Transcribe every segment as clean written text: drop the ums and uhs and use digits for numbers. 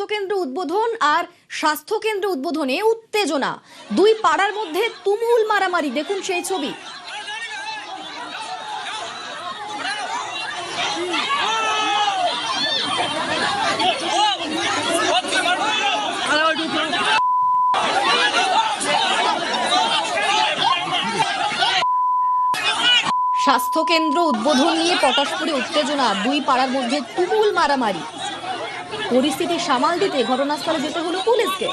স্বাস্থ্যকেন্দ্র উদ্বোধন আর স্বাস্থ্যকেন্দ্র উদ্বোধনে উত্তেজনা, দুই পাড়ার মধ্যে তুমুল মারামারি। দেখুন সেই ছবি। স্বাস্থ্যকেন্দ্র উদ্বোধন নিয়ে পটাশপুরে উত্তেজনা, দুই পাড়ার মধ্যে তুমুল মারামারি। পরিস্থিতি সামাল দিতে ঘটনাস্থলে যেতে হলো পুলিশকে।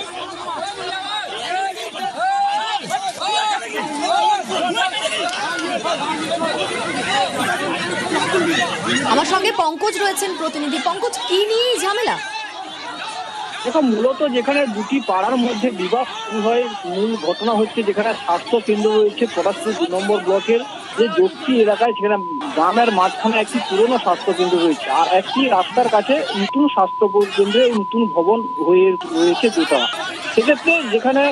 আমার সঙ্গে পঙ্কজ রয়েছেন প্রতিনিধি। পঙ্কজ, কি নিয়ে ঝামেলা? দেখো, মূলত যেখানে দুটি পাড়ার মধ্যে বিবাদ শুরু হয়, মূল ঘটনা হচ্ছে যেখানে স্বাস্থ্য কেন্দ্র রয়েছে পটাশপুর 2 নম্বর ব্লকের যে জোটকি এলাকায়, সেখানে গ্রামের মাঝখানে একটি পুরনো স্বাস্থ্য কেন্দ্র রয়েছে, আর একটি রাস্তার কাছে নতুন স্বাস্থ্য কেন্দ্রে নতুন ভবন হয়ে রয়েছে দুটা। সেক্ষেত্রে যেখানে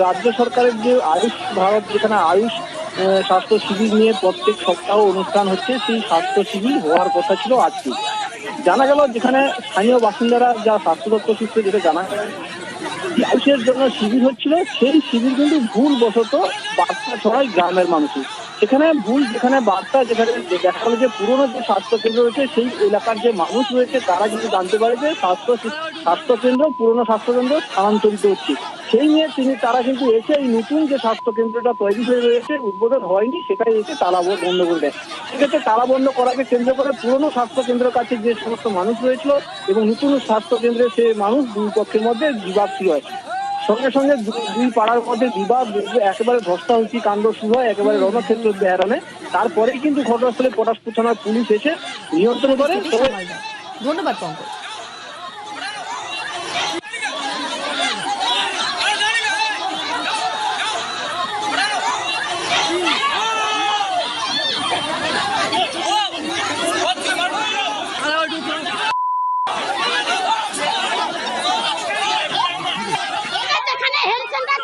রাজ্য সরকারের যে আয়ুষ ভারত, যেখানে আয়ুষ স্বাস্থ্য শিবির নিয়ে প্রত্যেক সপ্তাহ অনুষ্ঠান হচ্ছে, সেই স্বাস্থ্য শিবির হওয়ার কথা ছিল আজকে। জানা গেল যেখানে স্থানীয় বাসিন্দারা যা স্বাস্থ্য দপ্তর সূত্রে যেটা জানা গেল, আয়ুষের জন্য শিবির হচ্ছিল, সেই শিবির কিন্তু ভুলবশত বার্তা ছড়ায় গ্রামের মানুষের। যেখানে বার্তা, যেখানে দেখা গেল যে পুরোনো যে স্বাস্থ্য কেন্দ্র রয়েছে সেই এলাকার যে মানুষ রয়েছে তারা কিন্তু জানতে পারে যে পুরোনো স্বাস্থ্য কেন্দ্র স্থানান্তরিত হচ্ছে। সেই নিয়ে তারা কিন্তু এসে এই নতুন যে স্বাস্থ্য কেন্দ্রটা তৈরি হয়ে রয়েছে, উদ্বোধন হয়নি, সেটাই এসে তালা বন্ধ করে দেয়। সেক্ষেত্রে তালা বন্ধ করাকে কেন্দ্র করে পুরোনো স্বাস্থ্য কেন্দ্রের কাছে যে সমস্ত মানুষ রয়েছিল এবং নতুন স্বাস্থ্য কেন্দ্রের সে মানুষ, দুই পক্ষের মধ্যে বিবাদ শুরু হয়। সঙ্গে সঙ্গে দুই পাড়ার মধ্যে বিবাদ একেবারে ধস্তাধস্তি কাণ্ড শুরু হয়, একেবারে রণক্ষেত্র বেহারানে। তারপরেই কিন্তু ঘটনাস্থলে পটাশপুর থানার পুলিশ এসে নিয়ন্ত্রণ করে। ধন্যবাদ পঙ্কজ।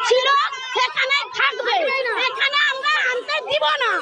ছিল সেখানে থাকবে, এখানে আমরা আনতে দিব না।